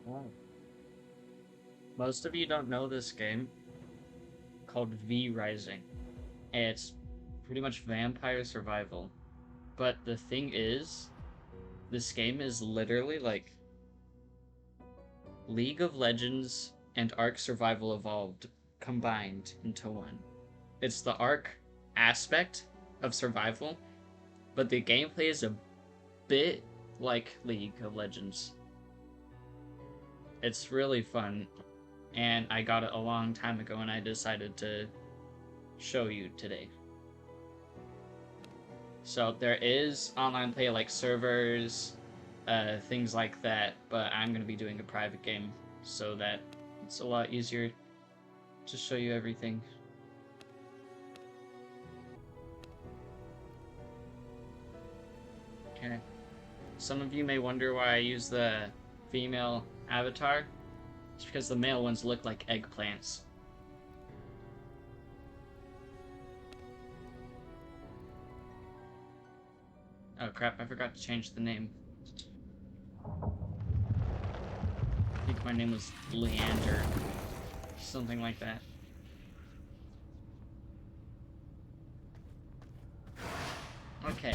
Oh. Most of you don't know this game called V Rising. It's pretty much vampire survival. But the thing is, this game is literally like League of Legends and Ark Survival Evolved combined into one. It's the Ark aspect of survival, but the gameplay is a bit like League of Legends. It's really fun, and I got it a long time ago, and I decided to show you today. So there is online play like servers, things like that, but I'm going to be doing a private game so that it's a lot easier to show you everything. Okay. Some of you may wonder why I use the female avatar. It's because the male ones look like eggplants. Oh crap, I forgot to change the name. I think my name was Leander. Something like that. Okay.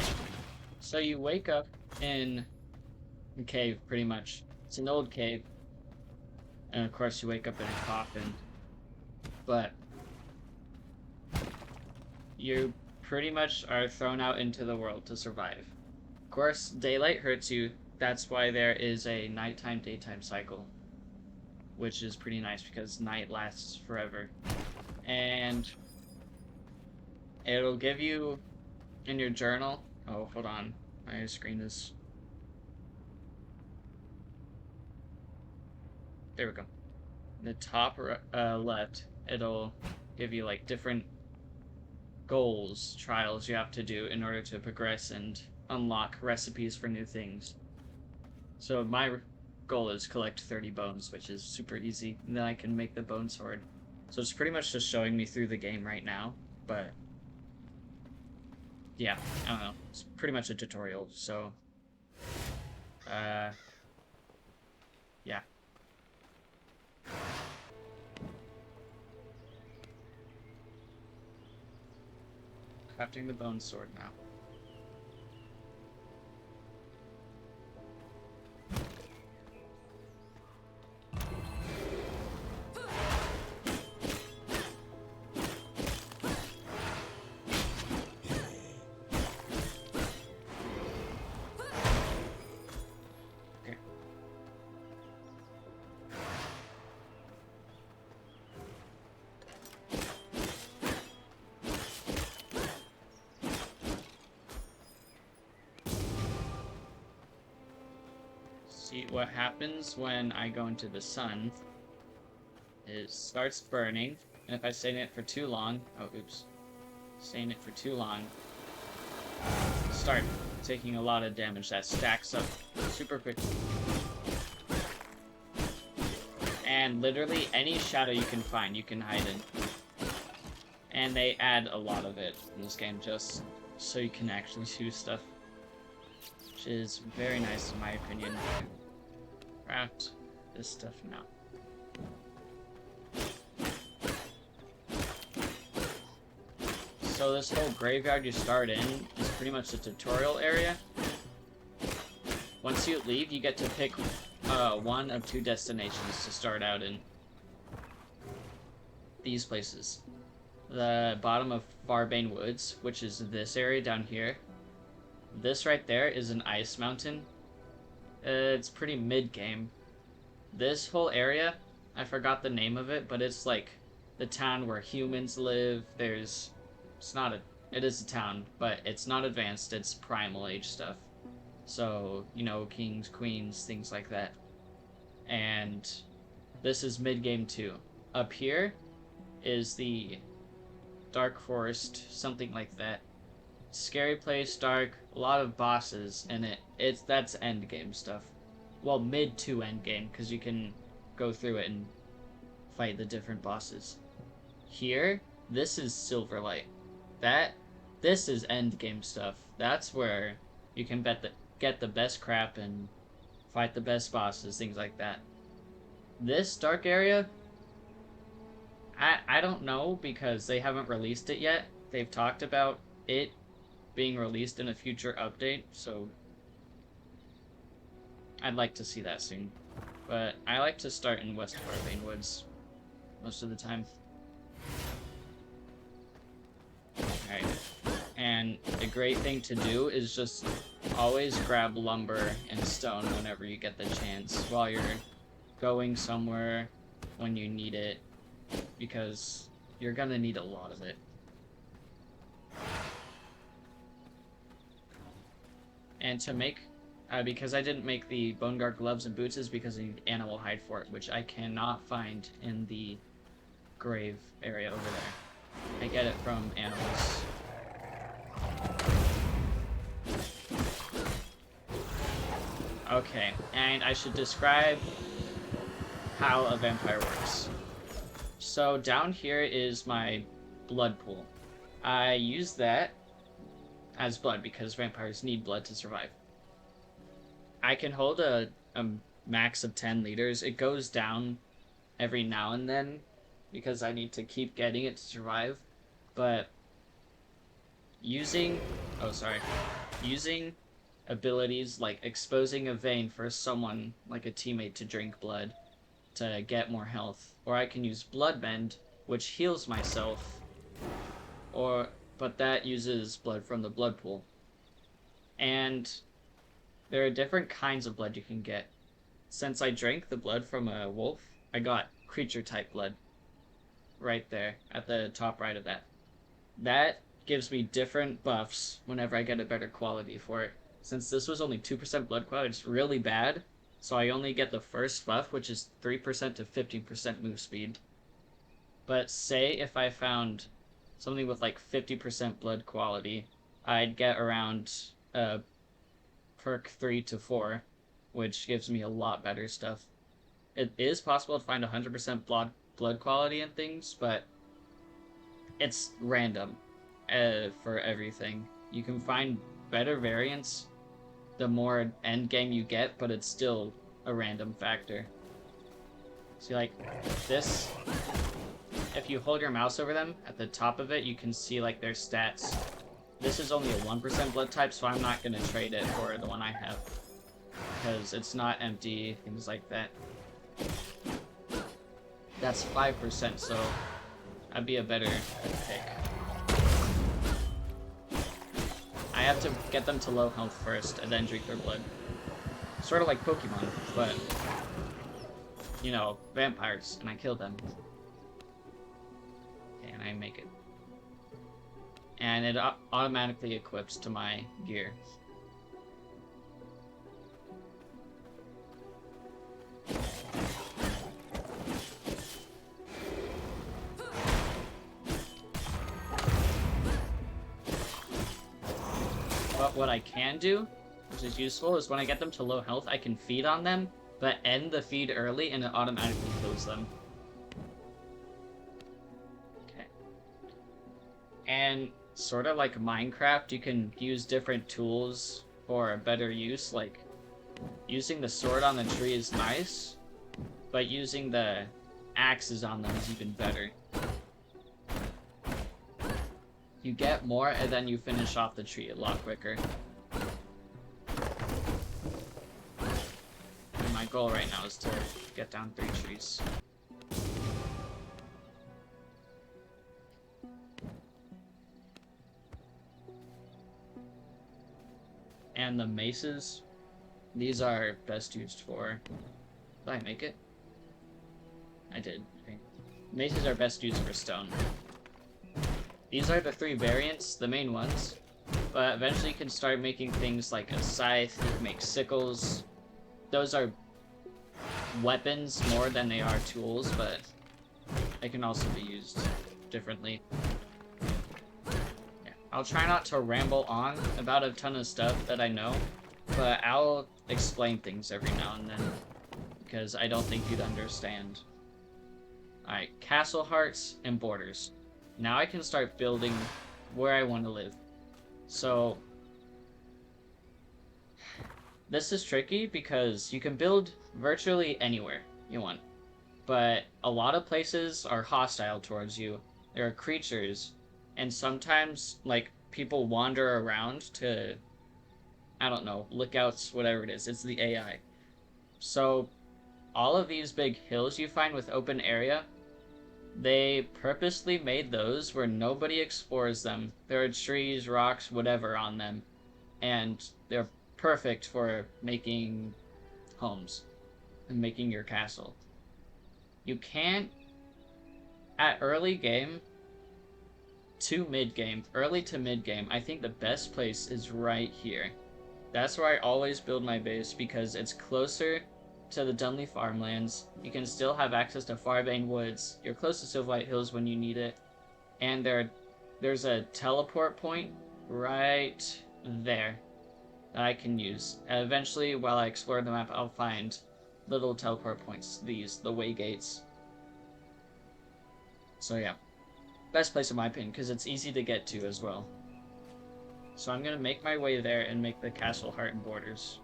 So you wake up in a cave, pretty much. It's an old cave. And of course you wake up in a coffin. But you pretty much are thrown out into the world to survive. Of course, daylight hurts you. That's why there is a nighttime daytime cycle, which is pretty nice because night lasts forever. And it'll give you in your journal. Oh, hold on. My screen is. There we go. In the top left, it'll give you like different goals, trials you have to do in order to progress and unlock recipes for new things. So my goal is collect 30 bones, which is super easy, and then I can make the bone sword. So it's pretty much just showing me through the game right now, but yeah, I don't know. It's pretty much a tutorial, so yeah. Crafting the bone sword now. Okay. See what happens when I go into the sun. It starts burning, and if I stay in it for too long, oh oops, stay in it for too long, start taking a lot of damage that stacks up super quickly. And literally any shadow you can find, you can hide in. And they add a lot of it in this game just so you can actually do stuff, which is very nice in my opinion. Craft this stuff now. So this whole graveyard you start in is pretty much a tutorial area. Once you leave, you get to pick one of two destinations to start out in. These places. The bottom of Farbane Woods, which is this area down here. This right there is an ice mountain. It's pretty mid-game. This whole area, I forgot the name of it, but it's like the town where humans live. It is a town, but it's not advanced, it's primal age stuff. So, you know, kings, queens, things like that. And this is mid-game too. Up here is the Dark Forest, something like that. Scary place, dark, a lot of bosses in it. That's end game stuff. Well, mid to end game, because you can go through it and fight the different bosses. Here, this is Silverlight. This is end game stuff. That's where you can get the best crap and fight the best bosses, things like that. This dark area, I don't know because they haven't released it yet. They've talked about it being released in a future update, so I'd like to see that soon. But I like to start in West Farbane Woods most of the time. Alright. And a great thing to do is just always grab lumber and stone whenever you get the chance while you're going somewhere when you need it, because you're gonna need a lot of it. And to make, because I didn't make the Bone Guard gloves and boots is because I need animal hide for it, which I cannot find in the grave area over there. I get it from animals. Okay, and I should describe how a vampire works. So down here is my blood pool. I use that as blood because vampires need blood to survive. I can hold a max of 10 liters. It goes down every now and then because I need to keep getting it to survive. But using abilities like exposing a vein for someone, like a teammate, to drink blood to get more health, or I can use blood mend, which heals myself, but that uses blood from the blood pool. And there are different kinds of blood you can get. Since I drank the blood from a wolf, I got creature type blood right there at the top right of that. That gives me different buffs whenever I get a better quality for it. Since this was only 2% blood quality, it's really bad, so I only get the first buff, which is 3% to 15% move speed. But say if I found something with like 50% blood quality, I'd get around perk 3 to 4, which gives me a lot better stuff. It is possible to find 100% blood quality and things, but it's random for everything. You can find better variants the more end game you get, but it's still a random factor. See, like this, if you hold your mouse over them, at the top of it, you can see like their stats. This is only a 1% blood type, so I'm not going to trade it for the one I have, because it's not empty, things like that. That's 5%, so that'd be a better pick. I have to get them to low health first, and then drink their blood. Sort of like Pokemon, but, you know, vampires, and I kill them. Okay, and I make it. And it automatically equips to my gear. But what I can do, which is useful, is when I get them to low health, I can feed on them, but end the feed early and it automatically kills them. Okay. And sort of like Minecraft, you can use different tools for better use, like using the sword on the tree is nice, but using the axes on them is even better. You get more, and then you finish off the tree a lot quicker. And my goal right now is to get down 3 trees. And the maces, these are best used for... Did I make it? I did. Okay. Maces are best used for stone. These are the 3 variants, the main ones, but eventually you can start making things like a scythe, you can make sickles. Those are weapons more than they are tools, but they can also be used differently. Yeah. I'll try not to ramble on about a ton of stuff that I know, but I'll explain things every now and then, because I don't think you'd understand. Alright, castle hearts and borders. Now I can start building where I want to live. So, this is tricky because you can build virtually anywhere you want. but a lot of places are hostile towards you. There are creatures, and sometimes, like, people wander around to, I don't know, lookouts, whatever it is. It's the AI. So, all of these big hills you find with open area, they purposely made those where nobody explores them. There are trees, rocks, whatever on them, and they're perfect for making homes and making your castle. You can't, at early game to mid game, early to mid game, I think the best place is right here. That's where I always build my base because it's closer to the Dunley farmlands. You can still have access to Farbane Woods. You're close to Silverlight Hills when you need it. And there's a teleport point right there that I can use. And eventually, while I explore the map, I'll find little teleport points, the way gates. So yeah, best place in my opinion, because it's easy to get to as well. So I'm going to make my way there and make the castle heart and borders.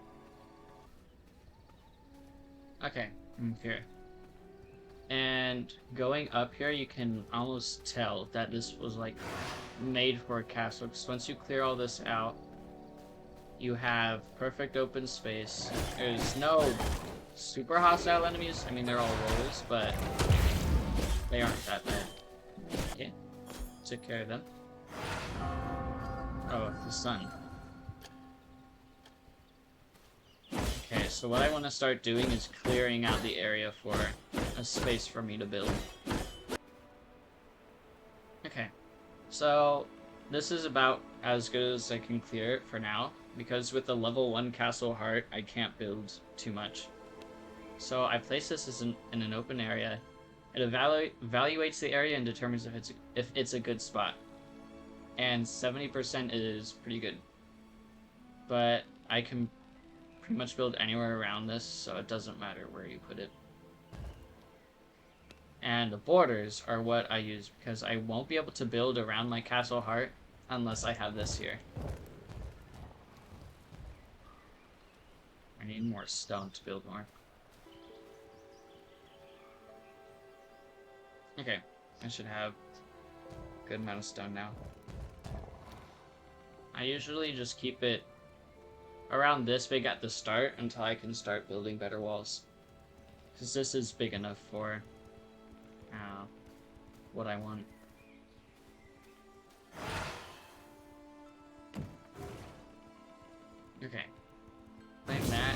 Okay, I'm here. And going up here, you can almost tell that this was like made for a castle, because once you clear all this out, you have perfect open space. There's no super hostile enemies. I mean, they're all rollers, but they aren't that bad. Okay, took care of them. Oh, the sun. Okay, so what I want to start doing is clearing out the area for a space for me to build. Okay, so this is about as good as I can clear it for now, because with the level 1 castle heart, I can't build too much. So I place this in an open area. It evaluates the area and determines if it's a good spot. And 70% is pretty good. But I can pretty much build anywhere around this, so it doesn't matter where you put it. And the borders are what I use, because I won't be able to build around my castle heart unless I have this here. I need more stone to build more. Okay, I should have a good amount of stone now. I usually just keep it around this big at the start until I can start building better walls. Because this is big enough for what I want. Okay. Claim that.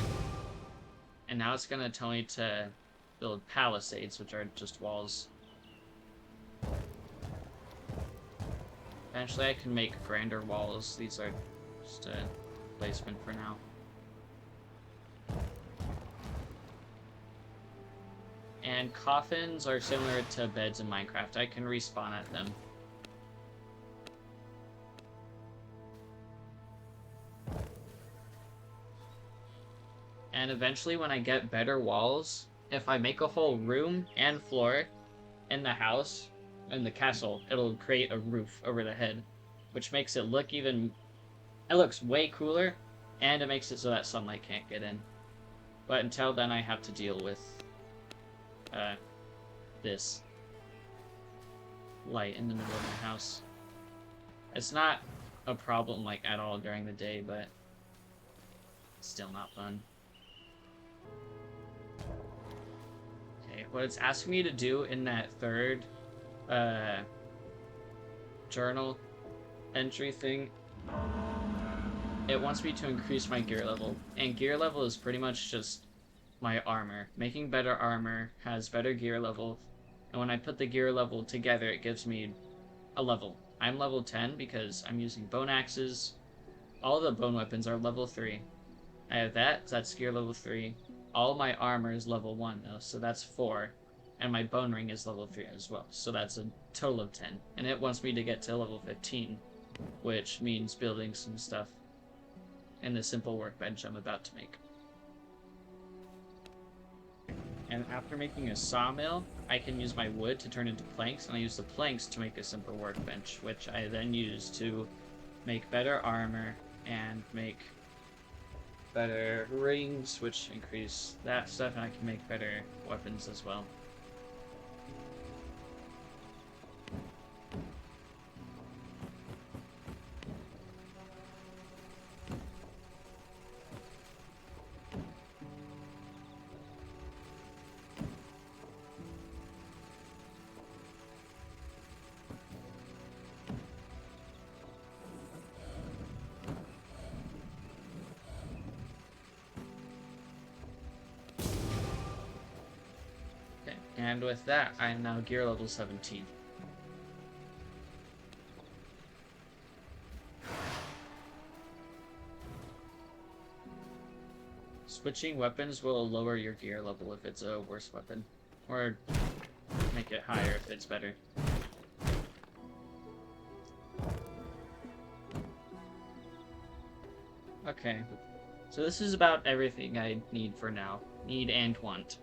And now it's going to tell me to build palisades, which are just walls. Eventually I can make grander walls. These are just a placement for now. And coffins are similar to beds in Minecraft. I can respawn at them. And eventually when I get better walls, if I make a whole room and floor in the house, in the castle, it'll create a roof over the head, which makes it look even... It looks way cooler, and it makes it so that sunlight can't get in. But until then, I have to deal with this light in the middle of my house. It's not a problem, like, at all during the day, but it's still not fun. Okay, what it's asking me to do in that third journal entry thing, it wants me to increase my gear level, and gear level is pretty much just my armor. Making better armor has better gear level, and when I put the gear level together, it gives me a level. I'm level 10 because I'm using bone axes. All the bone weapons are level 3. I have that, so that's gear level 3. All my armor is level 1 though, so that's 4. And my bone ring is level 3 as well, so that's a total of 10. And it wants me to get to level 15, which means building some stuff in the simple workbench I'm about to make. And after making a sawmill, I can use my wood to turn into planks, and I use the planks to make a simple workbench, which I then use to make better armor and make better rings, which increase that stuff, and I can make better weapons as well. Okay, and with that, I am now gear level 17. Switching weapons will lower your gear level if it's a worse weapon, or make it higher if it's better. Okay, so this is about everything I need for now. Need and want.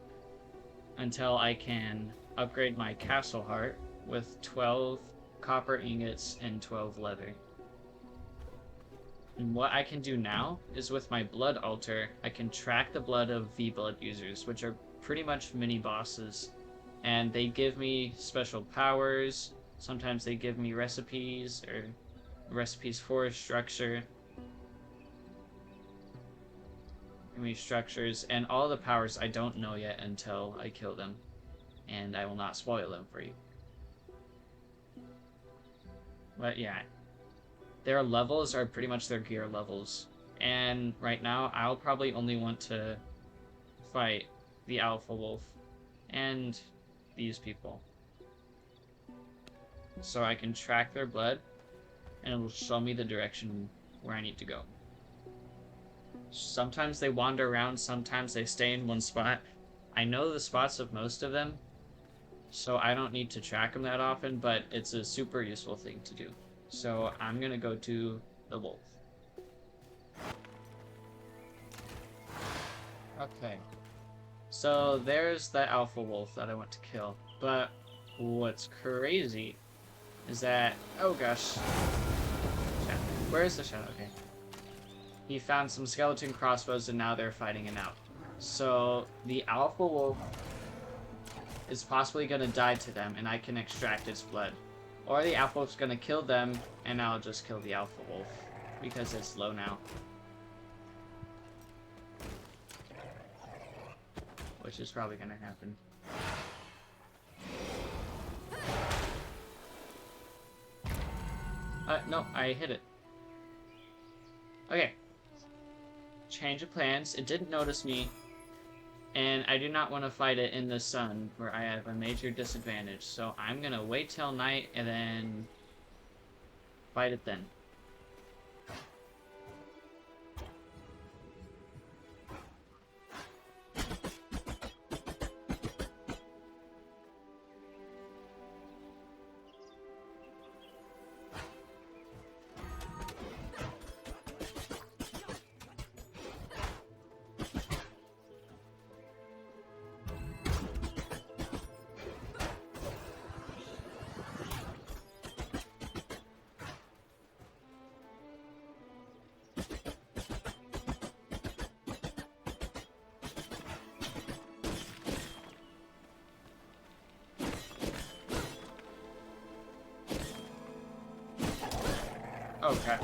Until I can upgrade my castle heart with 12 copper ingots and 12 leather. And what I can do now is with my blood altar, I can track the blood of V-Blood users, which are pretty much mini bosses. And they give me special powers. Sometimes they give me recipes or recipes for a structure. Give me structures and all the powers I don't know yet until I kill them. And I will not spoil them for you. But yeah, their levels are pretty much their gear levels. And right now, I'll probably only want to fight the Alpha Wolf and these people. So I can track their blood, and it will show me the direction where I need to go. Sometimes they wander around, sometimes they stay in one spot. I know the spots of most of them, so I don't need to track them that often, but it's a super useful thing to do. So I'm gonna go to the wolf. Okay. So there's the alpha wolf that I want to kill. But what's crazy is that... Oh gosh. Where is the shadow? Okay. He found some skeleton crossbows and now they're fighting it out. So the alpha wolf is possibly gonna die to them and I can extract its blood. Or the alpha wolf's gonna kill them and I'll just kill the alpha wolf because it's low now. Which is probably gonna happen. No, I hit it. Okay. Change of plans. It didn't notice me. And I do not want to fight it in the sun, where I have a major disadvantage. So I'm gonna wait till night and then fight it then. Okay.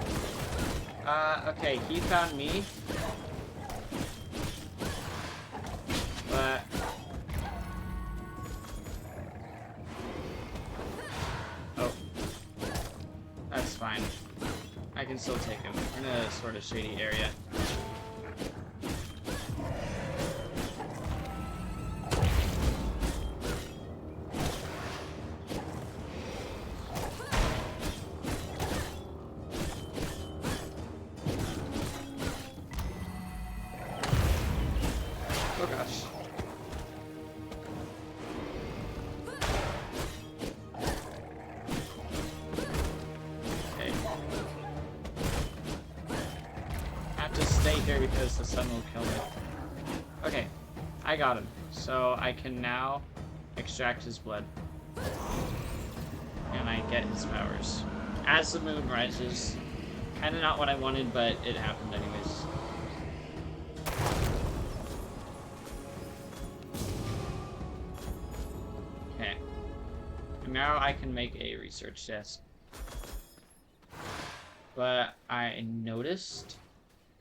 Okay, he found me. But... Oh. That's fine. I can still take him in a sort of shady area. Oh gosh. Okay. I have to stay here because the sun will kill me. Okay, I got him. So I can now extract his blood. And I get his powers. As the moon rises. Kinda not what I wanted, but it happened anyways. And now I can make a research desk. But I noticed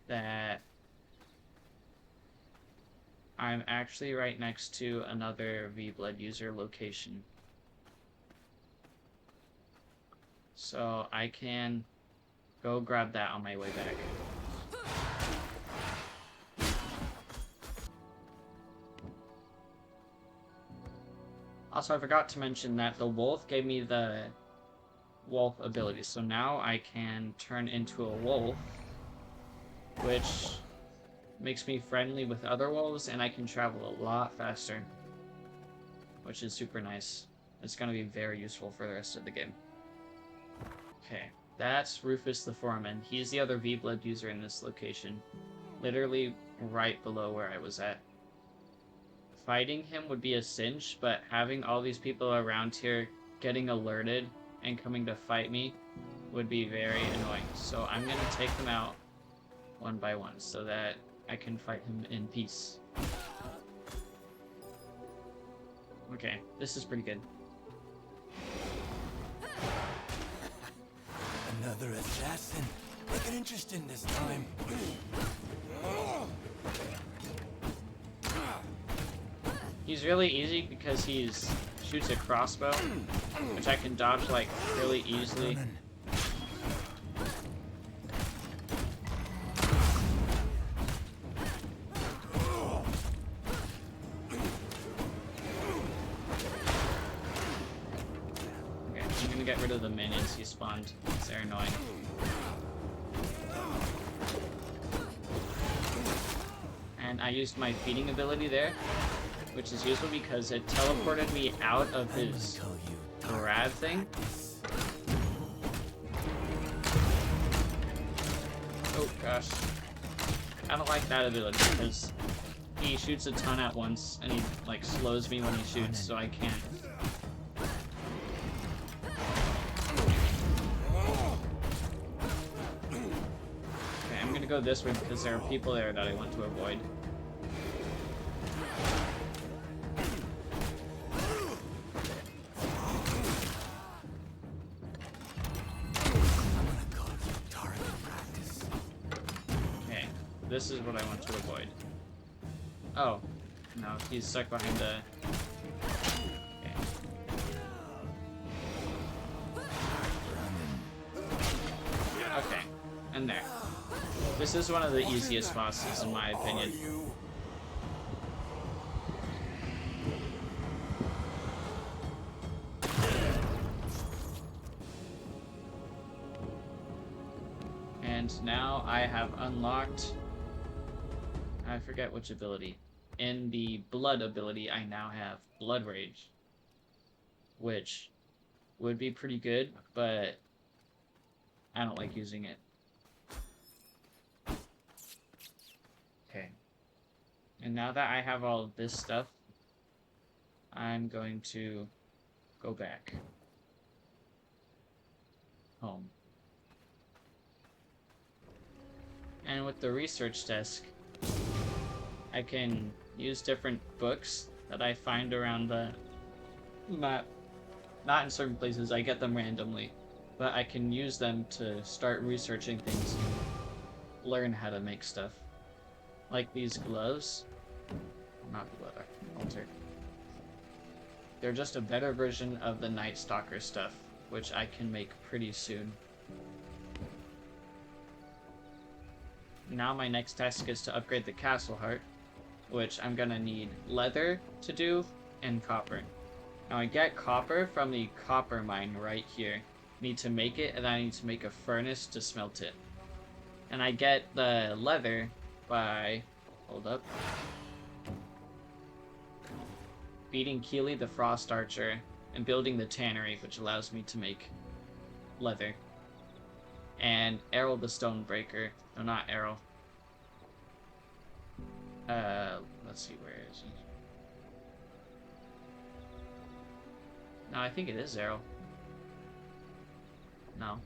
that I'm actually right next to another V-Blood user location. So I can go grab that on my way back. Also, I forgot to mention that the wolf gave me the wolf ability. So now I can turn into a wolf, which makes me friendly with other wolves, and I can travel a lot faster, which is super nice. It's going to be very useful for the rest of the game. Okay, that's Rufus the Foreman. He's the other V-Blood user in this location, literally right below where I was at. Fighting him would be a cinch, but having all these people around here getting alerted and coming to fight me would be very annoying. So I'm going to take them out one by one so that I can fight him in peace. Okay, this is pretty good. Another assassin. Make it interesting this time. He's really easy because he shoots a crossbow, which I can dodge like really easily. Okay, I'm gonna get rid of the minions he spawned because they're annoying. And I used my feeding ability there, which is useful because it teleported me out of his grab thing. Oh gosh. I don't like that ability because he shoots a ton at once and he like slows me when he shoots, so I can't. Okay, I'm gonna go this way because there are people there that I want to avoid. This is what I want to avoid. Oh. No, he's stuck behind the... Okay. Okay. And there. This is one of the easiest bosses, in my opinion. And now I have unlocked... I forget which ability. In the blood ability, I now have Blood Rage, which would be pretty good, but I don't like using it. Okay. And now that I have all of this stuff, I'm going to go back home. And with the research desk, I can use different books that I find around the map. Not in certain places, I get them randomly. But I can use them to start researching things and learn how to make stuff. Like these gloves. Not the leather. Alter. They're just a better version of the Night Stalker stuff, which I can make pretty soon. Now my next task is to upgrade the Castle Heart, which I'm gonna need leather to do and copper. Now I get copper from the copper mine right here. Need to make it, and I need to make a furnace to smelt it. And I get the leather by... hold up. Beating Keely the Frost Archer and building the tannery, which allows me to make leather. And Errol the Stonebreaker. No, not Errol. Let's see, where is he? No, I think it is Errol. No.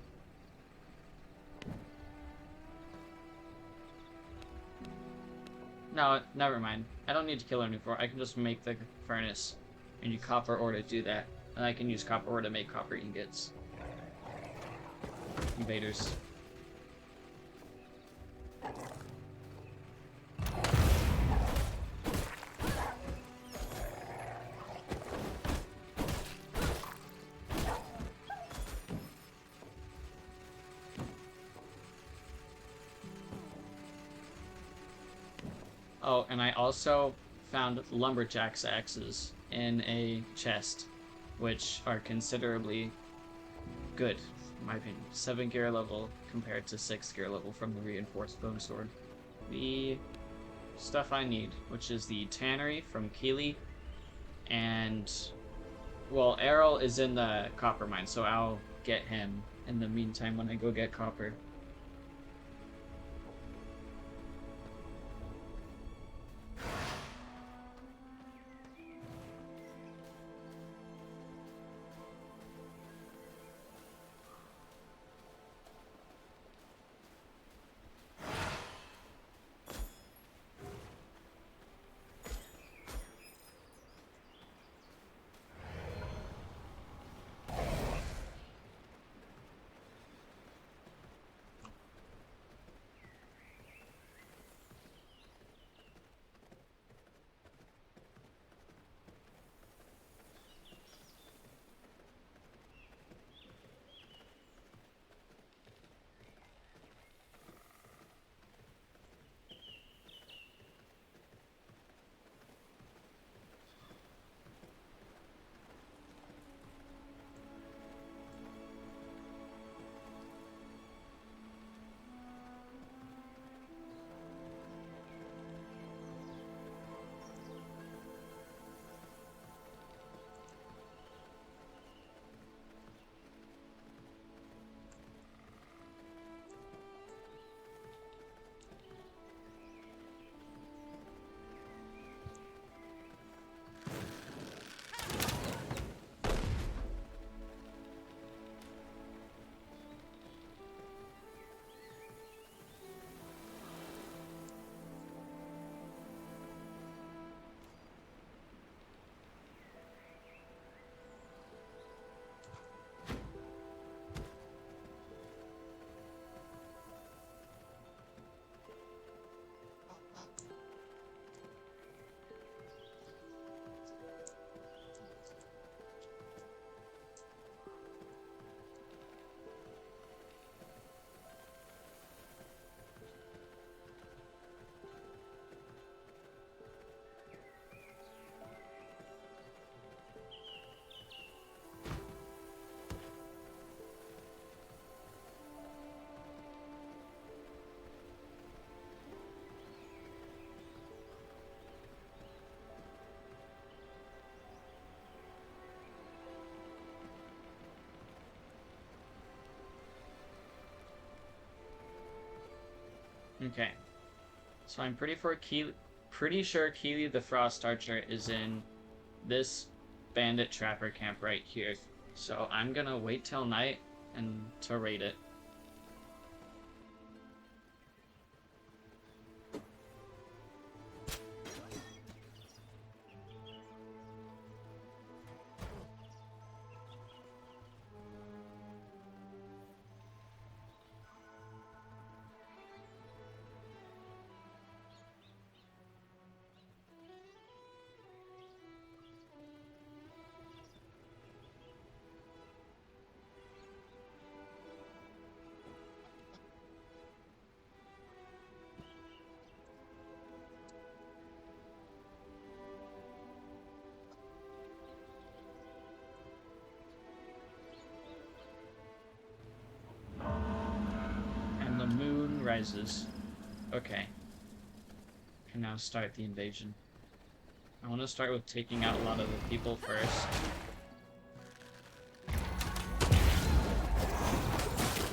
No, never mind. I don't need to kill him before. I can just make the furnace. I need copper ore to do that. And I can use copper ore to make copper ingots. Invaders. Oh, and I also found lumberjack's axes in a chest, which are considerably good, in my opinion. 7 gear level compared to 6 gear level from the reinforced bone sword. The stuff I need, which is the tannery from Keeley, and well, Errol is in the copper mine, so I'll get him in the meantime when I go get copper. Okay, so I'm pretty sure Keeley the Frost Archer is in this bandit trapper camp right here. So I'm gonna wait till night and to raid it. And the moon rises. Okay. Can now start the invasion. I want to start with taking out a lot of the people first.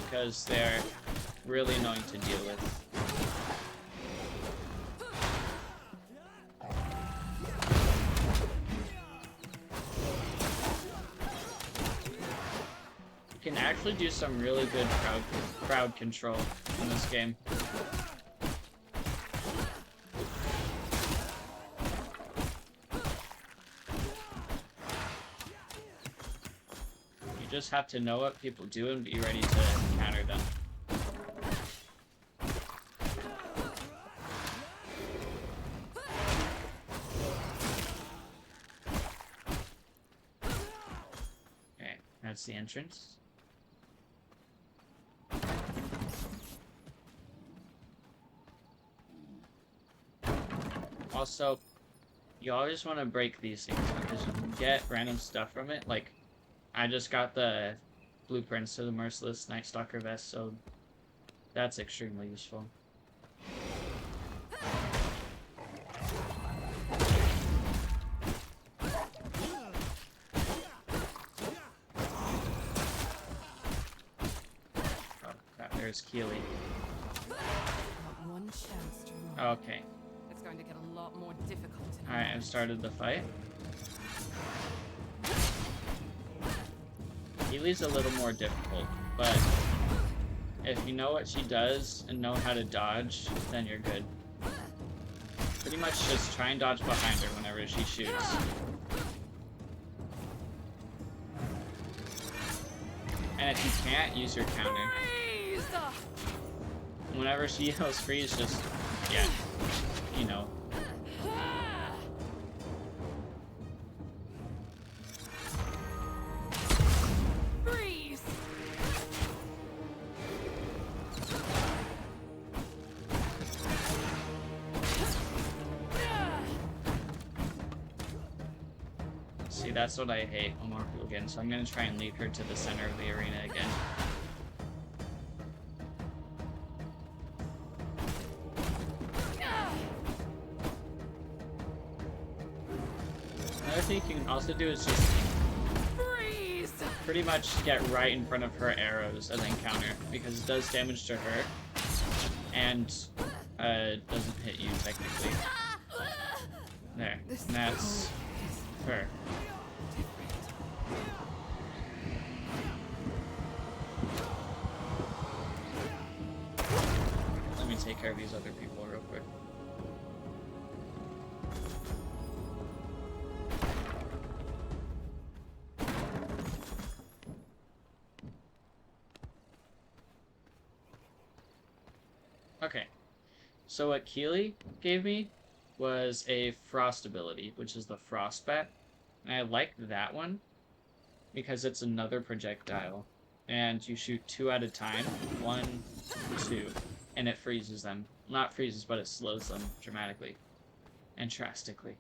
Because they're really annoying to deal with. You can actually do some really good crowd control in this game. just have to know what people do and be ready to counter them. Okay, that's the entrance. Also, you always want to break these things because you can get random stuff from it. Like, I just got the blueprints to the Merciless Night Stalker vest, so that's extremely useful. Oh crap, there's Keely. One chance to remove. Okay. It's going to get a lot more difficult. Alright, I've started the fight. Keely's a little more difficult, but if you know what she does and know how to dodge, then you're good. Pretty much just try and dodge behind her whenever she shoots. And if you can't, use your counter. Whenever she yells freeze, just, yeah, you know. Freeze! See, that's what I hate when more people get in, so I'm gonna try and lead her to the center of the arena again. Another thing you can also do is just Freeze! pretty much get right in front of her arrows and then counter, because it does damage to her and doesn't hit you technically. There, and that's her. Let me take care of these other people real quick. Okay, so what Keely gave me was a frost ability, which is the Frostbat. And I like that one because it's another projectile. And you shoot 2 at a time. 1, 2. And it freezes them. Not freezes, but it slows them dramatically. And drastically.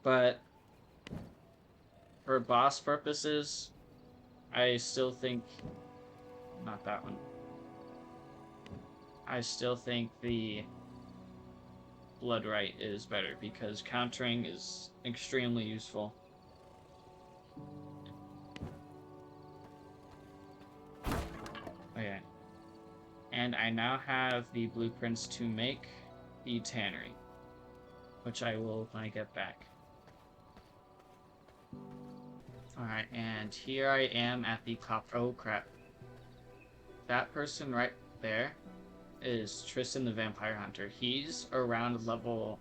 But for boss purposes, I still think... Not that one. I still think the Bloodright is better because countering is extremely useful. Okay. And I now have the blueprints to make the tannery, which I will when I get back. Alright, and here I am at the copper. Oh crap. That person right there is Tristan the Vampire Hunter. He's around level,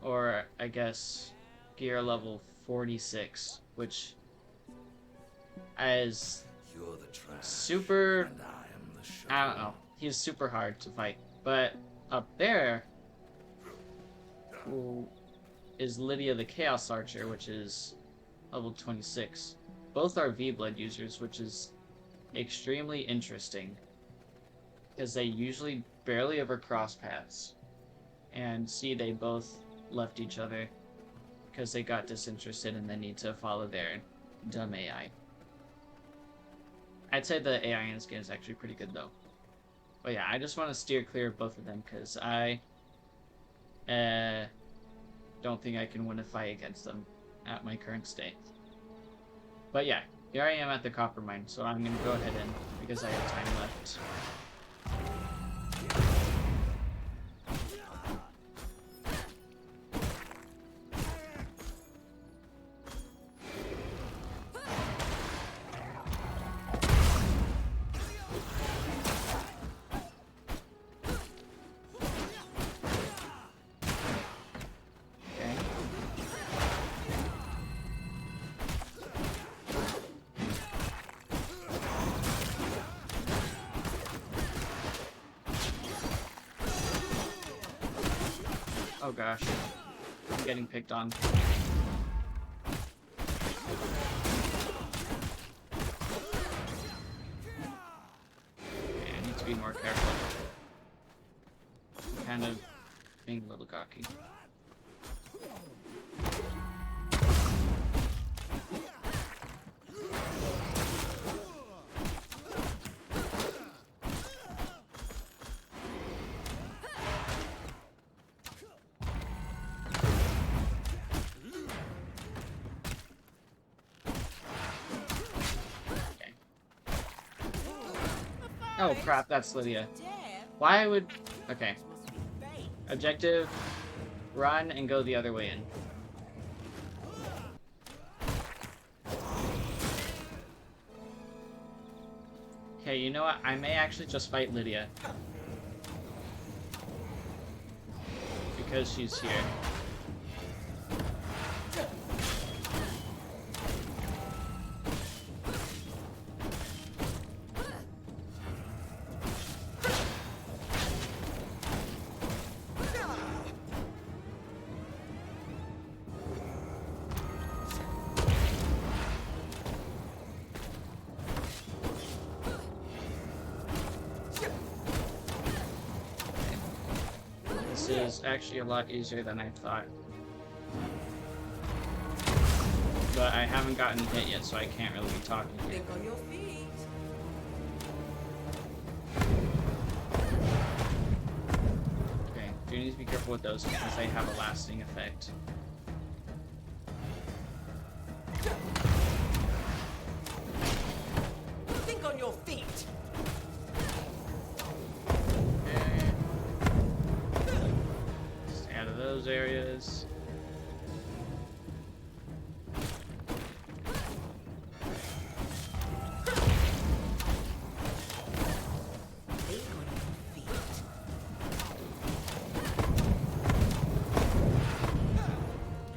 or I guess gear level 46, which is super, I don't know, he's super hard to fight. But up there is Lydia the Chaos Archer, which is level 26. Both are V-Blood users, which is extremely interesting, because they usually barely ever cross paths. And see, they both left each other because they got disinterested and they need to follow their dumb AI. I'd say the AI in this game is actually pretty good though. But yeah, I just want to steer clear of both of them because I don't think I can win a fight against them at my current state. But yeah, here I am at the copper mine, so I'm going to go ahead in because I have time left. gosh. I'm getting picked on. Okay, I need to be more careful. I'm kind of being a little cocky. Oh crap, that's Lydia. Why would... Okay. Objective, run and go the other way in. Okay, you know what? I may actually just fight Lydia. Because she's here. This is actually a lot easier than I thought. But I haven't gotten hit yet, so I can't really be talking here. Think on your feet. Okay, do need to be careful with those because they have a lasting effect. Think on your feet. Stay out of those areas. Think on your feet.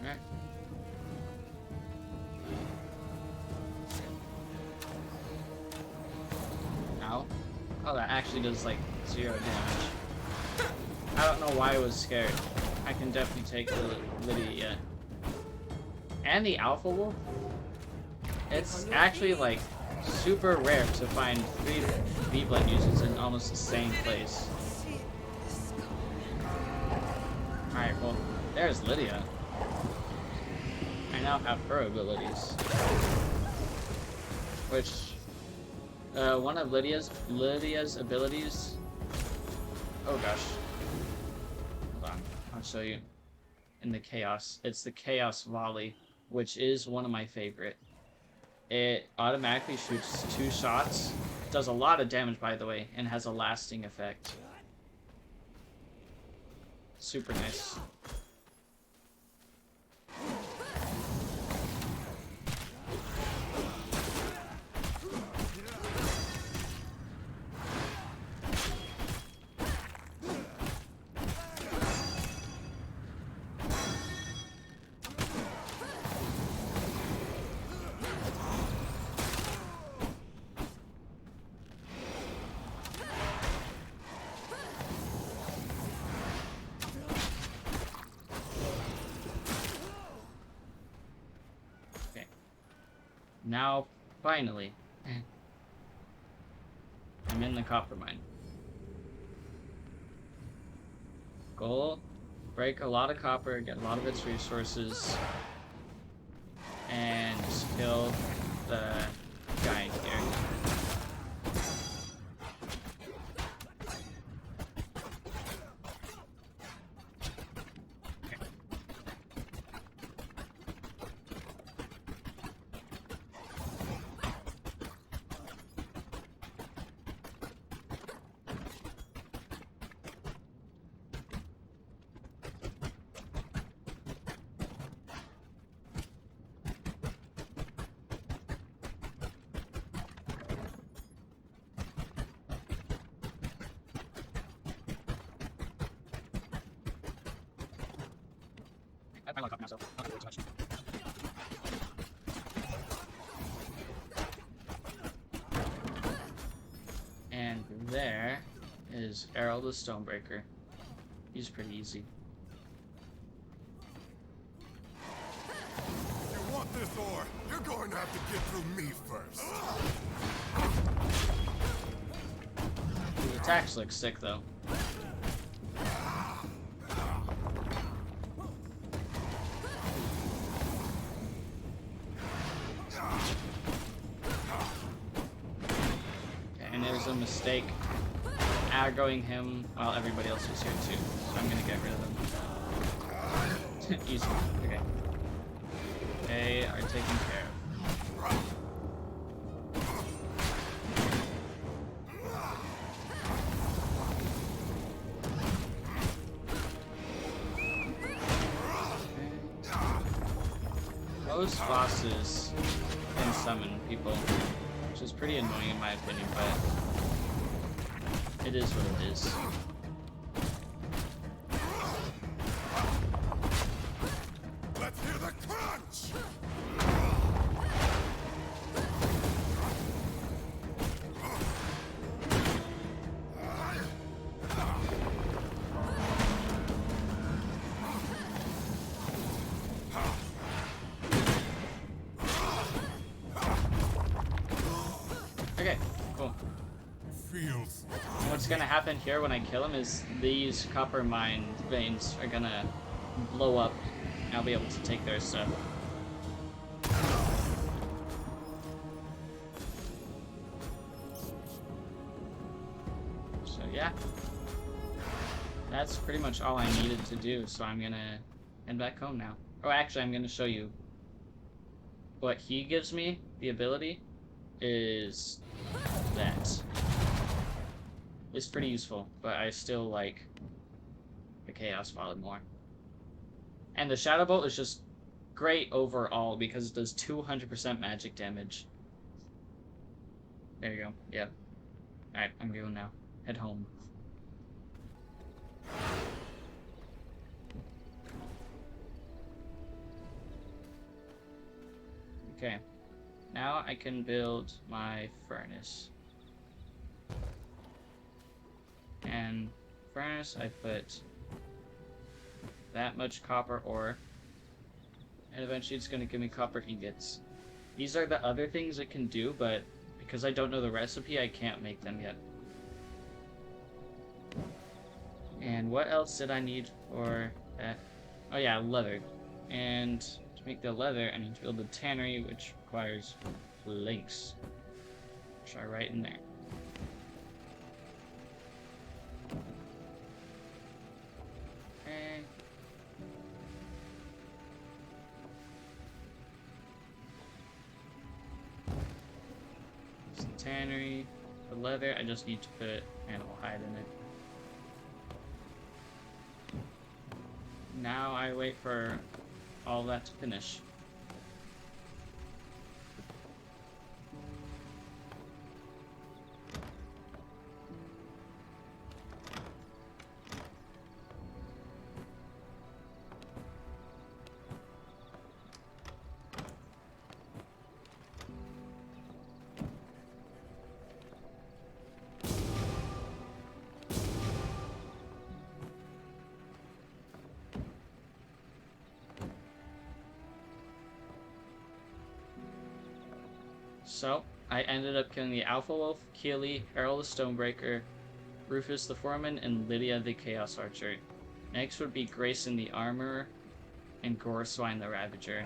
Alright. Ow. Oh, that actually does like 0 damage. I don't know why I was scared. I can definitely take the Lydia. And the Alpha Wolf? It's actually like super rare to find 3 V-Blood users in almost the same place. Alright, well, there's Lydia. I now have her abilities. Which, one of Lydia's abilities... Oh gosh. Hold on, I'll show you. In the Chaos. It's the Chaos Volley, which is one of my favorite. It automatically shoots 2 shots, does a lot of damage by the way, and has a lasting effect. Super nice. Now, finally, I'm in the copper mine. Goal, break a lot of copper, get a lot of its resources, and just kill the guy here. I lock up now, so I'll do way too much. And there is Errol the Stonebreaker. He's pretty easy. You're going to have to get through me first. His attacks look sick, though. Okay, and it was a mistake aggroing him while everybody else was here, too. So I'm gonna get rid of them. Easy. Okay. They are taken care of. Most bosses can summon people, which is pretty annoying in my opinion, but it is what it is. Let's hear the crunch! Okay, cool. Feels What's gonna happen here when I kill him is these copper mine veins are gonna blow up. I'll be able to take their stuff. So yeah. That's pretty much all I needed to do, so I'm gonna head back home now. Oh, actually, I'm gonna show you what he gives me, the ability, is that. It's pretty useful, but I still like the Chaos Fallen more. And the Shadow Bolt is just great overall because it does 200% magic damage. There you go. Yep. Alright, I'm going now. Head home. Okay. Now I can build my furnace. And furnace, I put that much copper ore. And eventually it's going to give me copper ingots. These are the other things it can do, but because I don't know the recipe, I can't make them yet. And what else did I need for that? Oh yeah, leather. And to make the leather, I need to build a tannery, which requires planks, which are right in there. Okay. It's the tannery. The leather, I just need to put animal hide in it. Now I wait for all that to finish. So, I ended up killing the Alpha Wolf, Keely, Harold the Stonebreaker, Rufus the Foreman, and Lydia the Chaos Archer. Next would be Grayson the Armorer, and Goreswine the Ravager.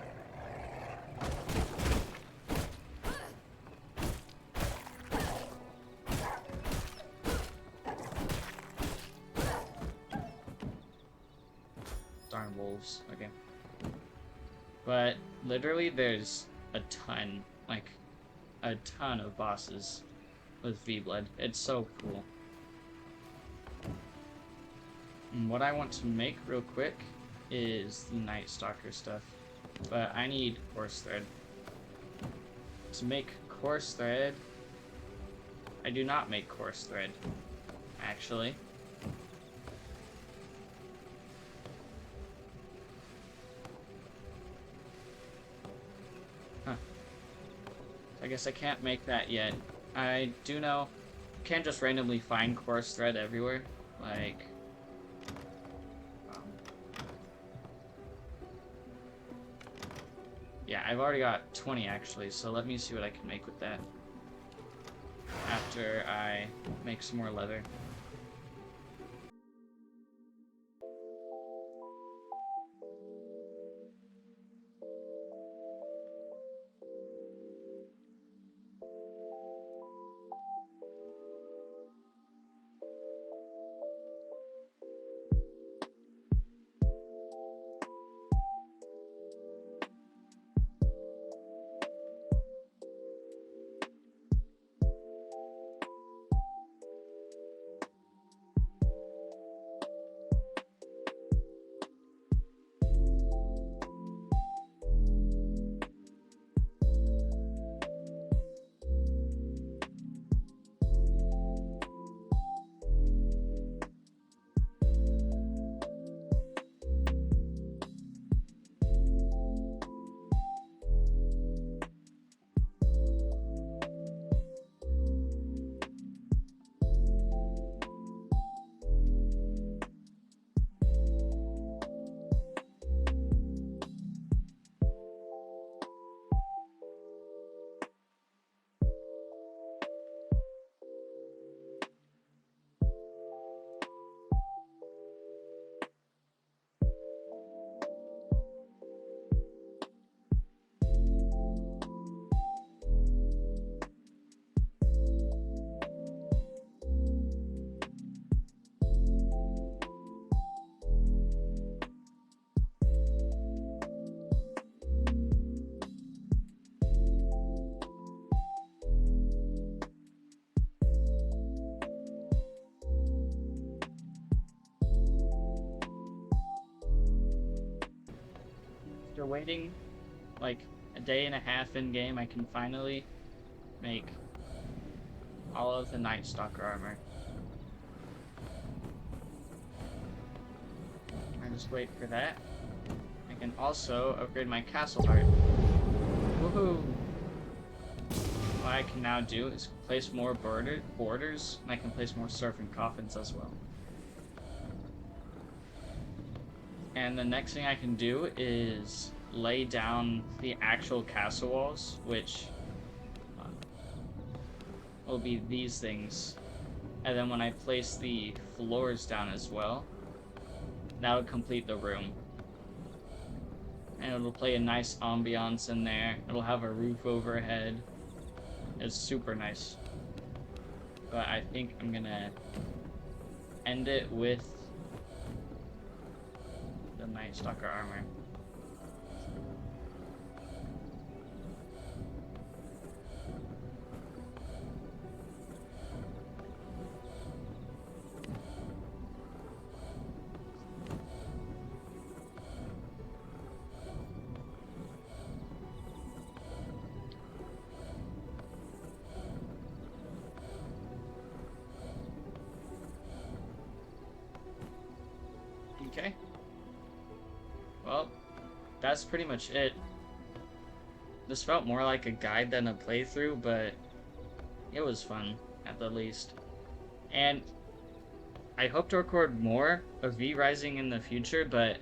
Darn wolves, okay. But, literally, there's a ton, like, a ton of bosses with V-Blood. It's so cool. And what I want to make real quick is the Night Stalker stuff. But I need coarse thread. To make coarse thread, I do not make coarse thread, actually. I guess I can't make that yet. I do know you can't just randomly find coarse thread everywhere. Like, Yeah, I've already got 20 actually, so let me see what I can make with that. After I make some more leather. After waiting like a day and a half in game, I can finally make all of the Night Stalker armor. I just wait for that. I can also upgrade my castle heart. Woohoo! What I can now do is place more borders, and I can place more serpent coffins as well. And the next thing I can do is lay down the actual castle walls, which will be these things. And then when I place the floors down as well, that would complete the room. And it'll play a nice ambiance in there. It'll have a roof overhead. It's super nice. But I think I'm gonna end it with the Night Stalker armor. Okay. Well, that's pretty much it. This felt more like a guide than a playthrough, but it was fun, at the least. And I hope to record more of V Rising in the future, but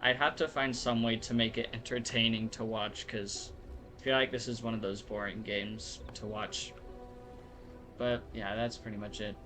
I'd have to find some way to make it entertaining to watch, because I feel like this is one of those boring games to watch. But yeah, that's pretty much it.